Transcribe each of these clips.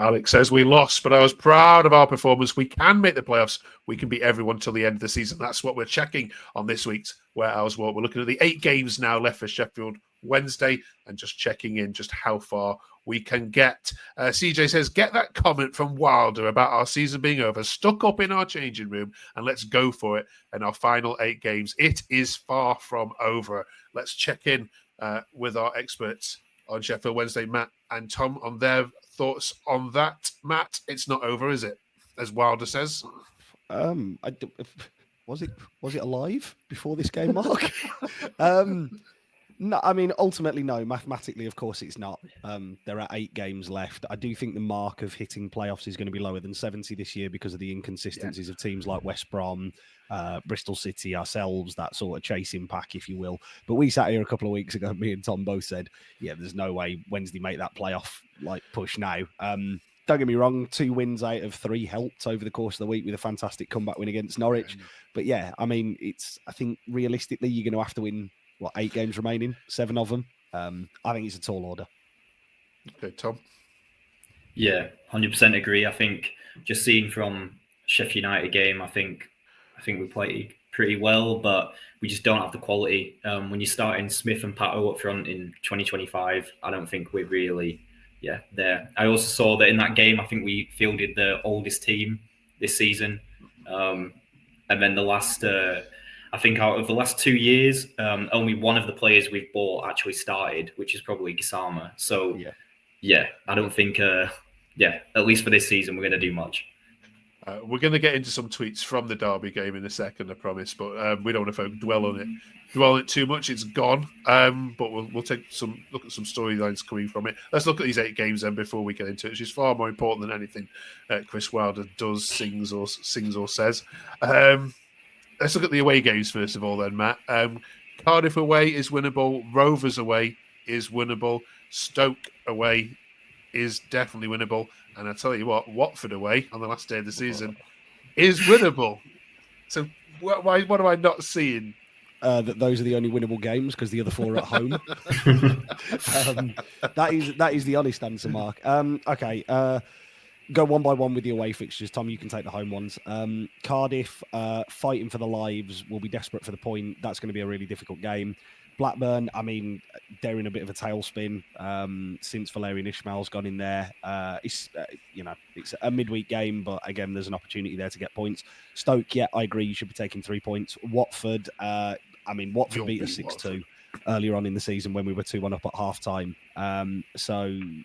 Alex says we lost, but I was proud of our performance. We can make the playoffs. We can beat everyone till the end of the season. That's what we're checking on this week's Warehouse Walk. We're looking at the 8 games now left for Sheffield Wednesday and just checking in just how far we can get. CJ says, get that comment from Wilder about our season being over, stuck up in our changing room, and let's go for it in our final 8 games. It is far from over. Let's check in with our experts on Sheffield Wednesday, Matt and Tom, on their thoughts on that. Matt, it's not over, is it? As Wilder says. Was it alive before this game, Mark? No, I mean, ultimately, no. Mathematically, of course, it's not. There are 8 games left. I do think the mark of hitting playoffs is going to be lower than 70 this year because of the inconsistencies of teams like West Brom, Bristol City, ourselves, that sort of chasing pack, if you will. But we sat here a couple of weeks ago, me and Tom both said, yeah, there's no way Wednesday make that playoff push now. Don't get me wrong, 2 wins out of 3 helped over the course of the week with a fantastic comeback win against Norwich. But yeah, I mean, I think realistically, you're going to have to win 8 games remaining, 7 of them. I think it's a tall order. Okay, Tom? Yeah, 100% agree. I think just seeing from Sheffield United game, I think we played pretty well, but we just don't have the quality. When you're starting Smith and Pato up front in 2025, I don't think we're really there. I also saw that in that game, I think we fielded the oldest team this season. And then the last... I think out of the last 2 years, only one of the players we've bought actually started, which is probably Gisama. So, I don't think, at least for this season, we're going to do much. We're going to get into some tweets from the Derby game in a second, I promise, but we don't want to dwell on it too much. It's gone, but we'll take look at some storylines coming from it. Let's look at these 8 games then before we get into it, which is far more important than anything Chris Wilder does, sings or says. Let's look at the away games first of all then, Matt. Cardiff away is winnable. Rovers away is winnable. Stoke away is definitely winnable. And I tell you what, Watford away on the last day of the season is winnable. So what am I not seeing? That those are the only winnable games because the other 4 are at home. That is the honest answer, Mark. Okay. Go one by one with the away fixtures. Tom, you can take the home ones. Cardiff, fighting for the lives, will be desperate for the point. That's going to be a really difficult game. Blackburn, I mean, they're in a bit of a tailspin since Valerian Ismail's gone in there. It's a midweek game, but again, there's an opportunity there to get points. Stoke, I agree, you should be taking 3 points. Watford, Watford beat us 6-2. Earlier on in the season when we were 2-1 up at half-time.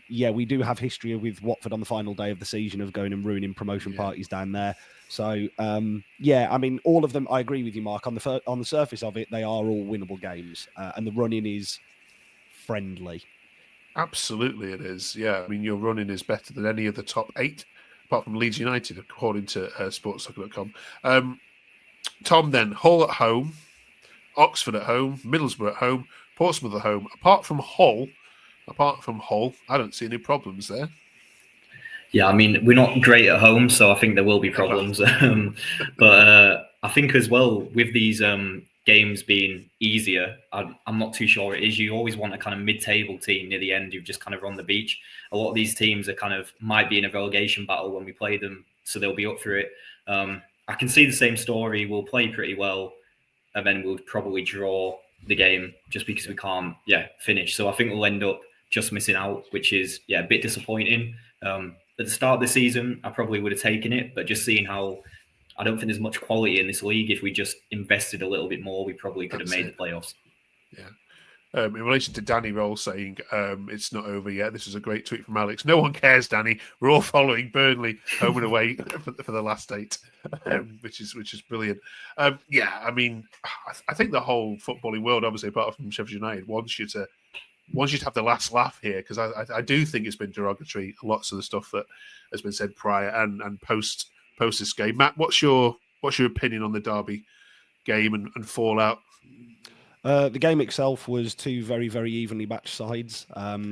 We do have history with Watford on the final day of the season of going and ruining promotion parties down there. So, all of them, I agree with you, Mark. On the surface of it, they are all winnable games. And the run-in is friendly. Absolutely it is, yeah. I mean, your run-in is better than any of the top 8, apart from Leeds United, according to sportsoccer.com. Tom, then, Hull at home, Oxford at home, Middlesbrough at home, Portsmouth at home. Apart from Hull, I don't see any problems there. Yeah, I mean, we're not great at home, so I think there will be problems. But I think as well, with these games being easier, I'm not too sure it is. You always want a kind of mid-table team near the end who've just kind of run the beach. A lot of these teams might be in a relegation battle when we play them, so they'll be up for it. I can see the same story. We'll play pretty well, and then we'll probably draw the game just because we can't, finish. So I think we'll end up just missing out, which is, a bit disappointing. At the start of the season, I probably would have taken it, but just seeing how I don't think there's much quality in this league. If we just invested a little bit more, we probably could have made the playoffs. Yeah. In relation to Danny Roll saying it's not over yet, this is a great tweet from Alex. No one cares, Danny. We're all following Burnley home and away for the last 8, which is brilliant. I think the whole footballing world, obviously, apart from Sheffield United, wants you to have the last laugh here, because I do think it's been derogatory. Lots of the stuff that has been said prior and post this game. Matt, what's your opinion on the Derby game and fallout? The game itself was 2 very, very evenly matched sides.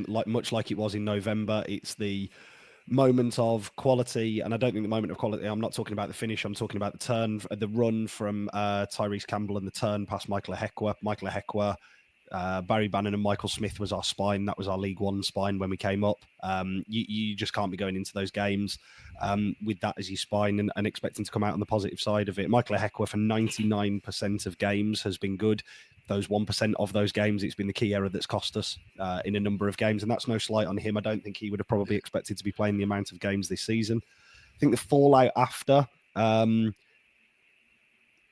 Much like it was in November, it's the moment of quality, and I don't think the moment of quality, I'm not talking about the finish, I'm talking about the turn, the run from Tyrese Campbell and the turn past Michael Ehekwa. Michael Ehekwa Barry Bannon and Michael Smith was our spine. That was our League One spine when we came up. You just can't be going into those games with that as your spine and expecting to come out on the positive side of it. Michael Ehekwa for 99% of games has been good. Those 1% of those games, it's been the key error that's cost us in a number of games. And that's no slight on him. I don't think he would have probably expected to be playing the amount of games this season. I think the fallout after...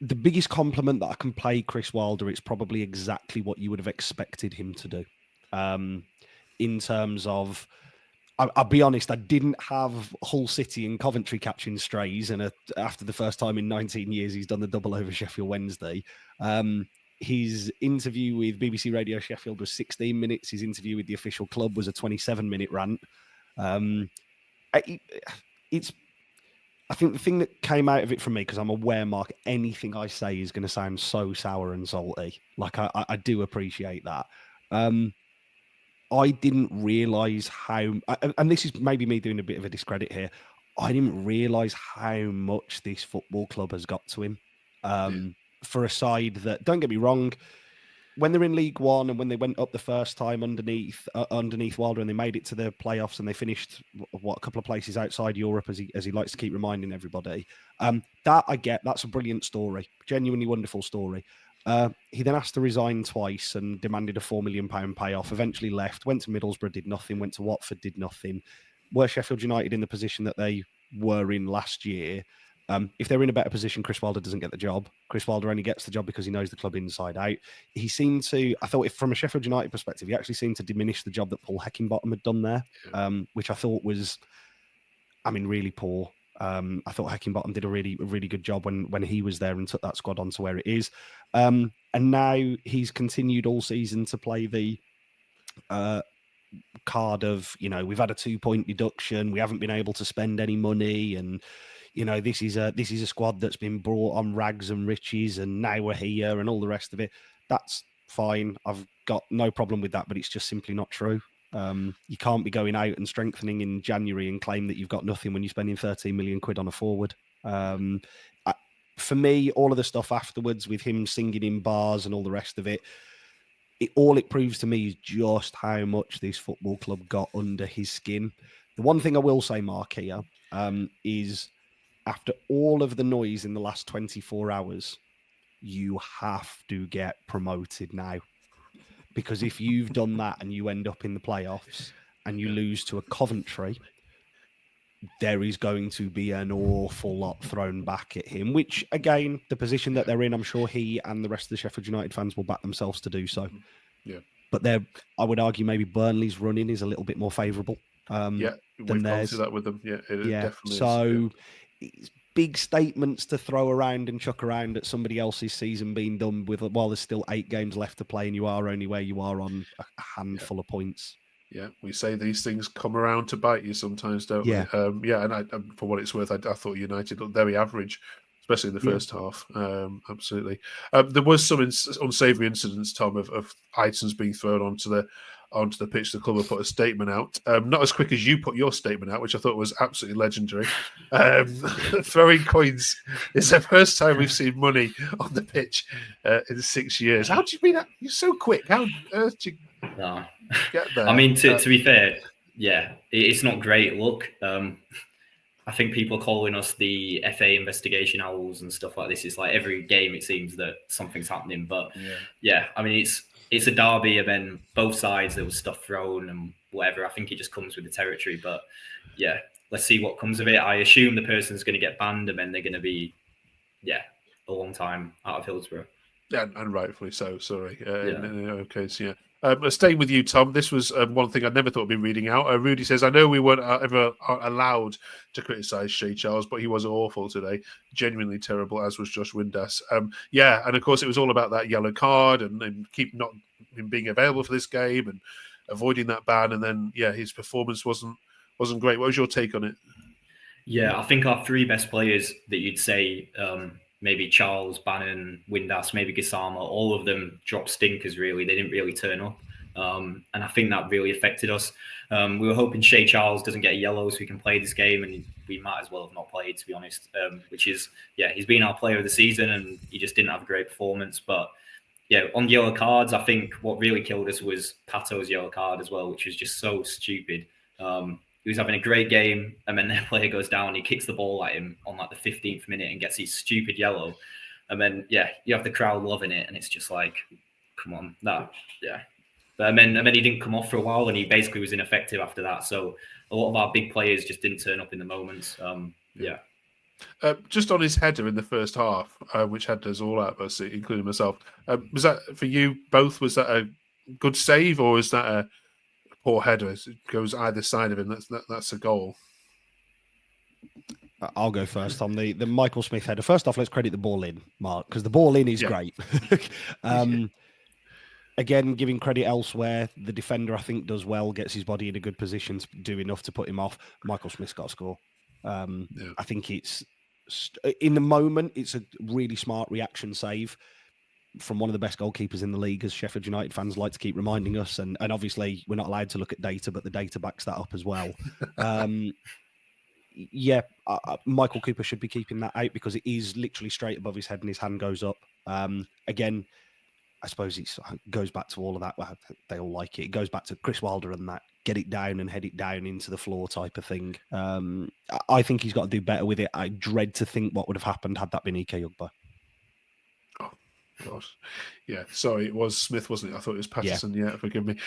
the biggest compliment that I can pay Chris Wilder, it's probably exactly what you would have expected him to do. In terms of, I'll be honest, I didn't have Hull City and Coventry catching strays, and after the first time in 19 years, he's done the double over Sheffield Wednesday. His interview with BBC Radio Sheffield was 16 minutes. His interview with the official club was a 27-minute rant. I think the thing that came out of it for me, because I'm aware, Mark, anything I say is going to sound so sour and salty. Like, I do appreciate that. I didn't realise how... And this is maybe me doing a bit of a discredit here. I didn't realise how much this football club has got to him. For a side that, don't get me wrong, when they're in League One and when they went up the first time underneath Wilder and they made it to the playoffs and they finished a couple of places outside Europe, as he likes to keep reminding everybody. That I get. That's a brilliant story, genuinely wonderful story. He then asked to resign twice and demanded a £4 million payoff. Eventually left, went to Middlesbrough, did nothing. Went to Watford, did nothing. Were Sheffield United in the position that they were in last year? If they're in a better position, Chris Wilder doesn't get the job. Chris Wilder only gets the job because he knows the club inside out. He seemed to, I thought, from a Sheffield United perspective, he actually seemed to diminish the job that Paul Heckingbottom had done there, which I thought was, really poor. I thought Heckingbottom did a really good job when he was there and took that squad on to where it is. And now he's continued all season to play the card of, we've had a 2-point deduction, we haven't been able to spend any money, and this is a squad that's been brought on rags and riches, and now we're here and all the rest of it. That's fine. I've got no problem with that, but it's just simply not true. You can't be going out and strengthening in January and claim that you've got nothing when you're spending 13 million quid on a forward. For me, all of the stuff afterwards with him singing in bars and all the rest of it, all it proves to me is just how much this football club got under his skin. The one thing I will say, Mark, here, is after all of the noise in the last 24 hours, you have to get promoted now. Because if you've done that and you end up in the playoffs and you lose to a Coventry, there is going to be an awful lot thrown back at him, which, again, the position that they're in, I'm sure he and the rest of the Sheffield United fans will back themselves to do so. Yeah. But I would argue maybe Burnley's running is a little bit more favourable. We've gone through that with them. Definitely. So it's big statements to throw around and chuck around at somebody else's season being done with while there's still 8 games left to play and you are only where you are on a handful of points. Yeah, we say these things come around to bite you sometimes, don't we? And for what it's worth, I thought United looked very average, especially in the first half. Absolutely. There was some unsavoury incidents, Tom, of items being thrown onto the pitch. The club have put a statement out, not as quick as you put your statement out, which I thought was absolutely legendary. Throwing coins is the first time we've seen money on the pitch in 6 years. How do you mean that? You're so quick. How on earth did you get there? I mean, to be fair, it's not great look. I think people are calling us the FA investigation owls and stuff like this. It's like every game it seems that something's happening. But I mean, it's a derby, and then both sides there was stuff thrown and whatever. I think it just comes with the territory. But let's see what comes of it. I assume the person's going to get banned, and then they're going to be a long time out of Hillsborough. Yeah, and rightfully so. Sorry. Staying with you, Tom, this was one thing I never thought I'd be reading out. Rudy says, I know we weren't ever allowed to criticise Shay Charles, but he was awful today. Genuinely terrible, as was Josh Windass. And of course it was all about that yellow card and keep not being available for this game and avoiding that ban. And then, his performance wasn't great. What was your take on it? Yeah, I think our 3 best players that you'd say... maybe Charles, Bannon, Windass, maybe Gassama, all of them dropped stinkers, really. They didn't really turn up. And I think that really affected us. We were hoping Shay Charles doesn't get a yellow so we can play this game, and we might as well have not played, to be honest, which is, he's been our player of the season, and he just didn't have a great performance. But, yeah, on yellow cards, I think what really killed us was Pato's yellow card as well, which was just so stupid. He was having a great game, and then their player goes down, he kicks the ball at him on like the 15th minute and gets his stupid yellow. And then, yeah, you have the crowd loving it, and it's just like, come on, yeah. But and then he didn't come off for a while, and he basically was ineffective after that. So a lot of our big players just didn't turn up in the moments. Yeah. Just on his header in the first half, which had us all out, including myself, was that for you both? Was that a good save, or is that a poor header? It goes either side of him. That's a goal. I'll go first, Tom. The Michael Smith header. First off, let's credit the ball in, Mark, because the ball in is great. Again, giving credit elsewhere. The defender, I think, does well, gets his body in a good position to do enough to put him off. Michael Smith's got a score. I think it's in the moment, it's a really smart reaction save from one of the best goalkeepers in the league, as Sheffield United fans like to keep reminding us. And obviously, we're not allowed to look at data, but the data backs that up as well. Michael Cooper should be keeping that out because it is literally straight above his head and his hand goes up. Again, I suppose it goes back to all of that. Well, they all like it. It goes back to Chris Wilder and that get it down and head it down into the floor type of thing. I think he's got to do better with it. I dread to think what would have happened had that been Ike Ugbo. Oh, gosh. Yeah, sorry, it was Smith, wasn't it? I thought it was Patterson. Yeah, forgive me.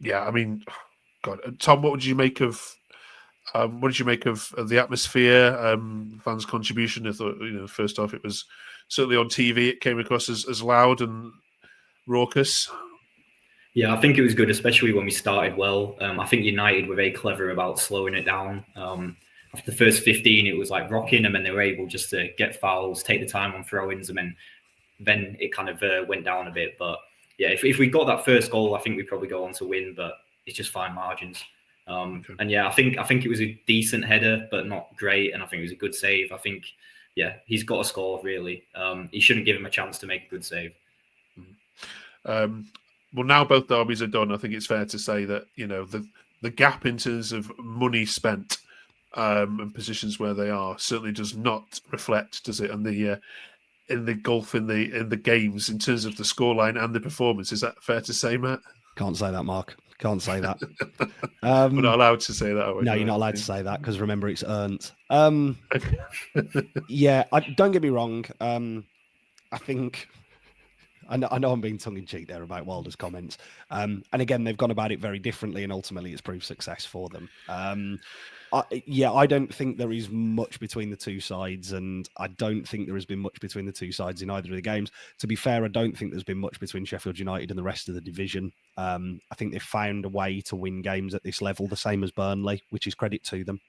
Yeah, I mean, God, Tom, what did you make of the atmosphere, fans' contribution? I thought, first off, it was certainly on TV. It came across as loud and raucous. Yeah, I think it was good, especially when we started well. I think United were very clever about slowing it down. After the first 15, it was like rocking, and then they were able just to get fouls, take the time on throw-ins, and then it kind of went down a bit. But yeah, if we got that first goal, I think we'd probably go on to win, but it's just fine margins. And yeah, I think it was a decent header, but not great. And I think it was a good save. I think, yeah, he's got to score, really. He shouldn't give him a chance to make a good save. Well, now both derbies are done. I think it's fair to say that, the gap in terms of money spent and positions where they are certainly does not reflect, does it? And in the gulf in the games in terms of the scoreline and the performance. Is that fair to say, Matt? Can't say that, Mark. Can't say that. We're not allowed to say that. No, you're not allowed to say that because remember, it's earned. Yeah, don't get me wrong. I think I know I'm being tongue-in-cheek there about Wilder's comments. And again, they've gone about it very differently, and ultimately it's proved success for them. I don't think there is much between the two sides, and I don't think there has been much between the two sides in either of the games. To be fair, I don't think there's been much between Sheffield United and the rest of the division. I think they've found a way to win games at this level, the same as Burnley, which is credit to them.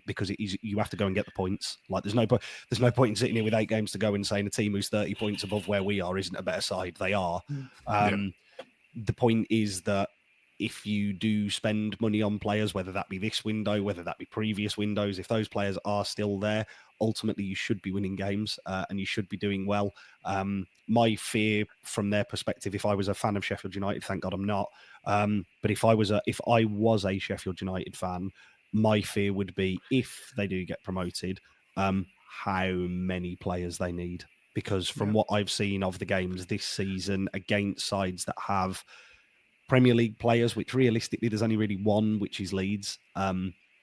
Because you have to go and get the points. Like there's no point in sitting here with 8 games to go and saying a team who's 30 points above where we are isn't a better side. They are. The point is that if you do spend money on players, whether that be this window, whether that be previous windows, if those players are still there, ultimately you should be winning games and you should be doing well. My fear from their perspective, if I was a fan of Sheffield United, thank God I'm not. But if I was a Sheffield United fan, my fear would be if they do get promoted, how many players they need. Because from what I've seen of the games this season against sides that have Premier League players, which realistically there's only really one, which is Leeds,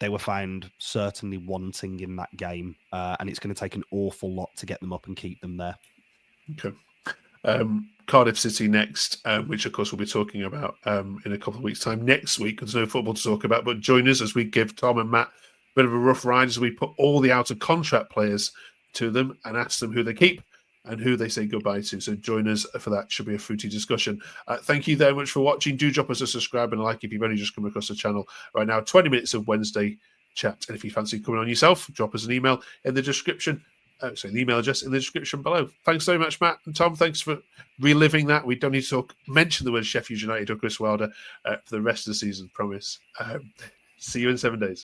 they were found certainly wanting in that game. And it's going to take an awful lot to get them up and keep them there. Okay. Cardiff City next, which of course we'll be talking about in a couple of weeks' time. Next week, there's no football to talk about, but join us as we give Tom and Matt a bit of a rough ride as we put all the out-of-contract players to them and ask them who they keep and who they say goodbye to. So join us for that. Should be a fruity discussion. Thank you very much for watching. Do drop us a subscribe and a like if you've only just come across the channel right now. 20 minutes of Wednesday chat. And if you fancy coming on yourself, drop us an email in the description. The email address in the description below. Thanks very much, Matt and Tom. Thanks for reliving that. We don't need to mention the word Sheffield United or Chris Wilder for the rest of the season, promise. See you in 7 days.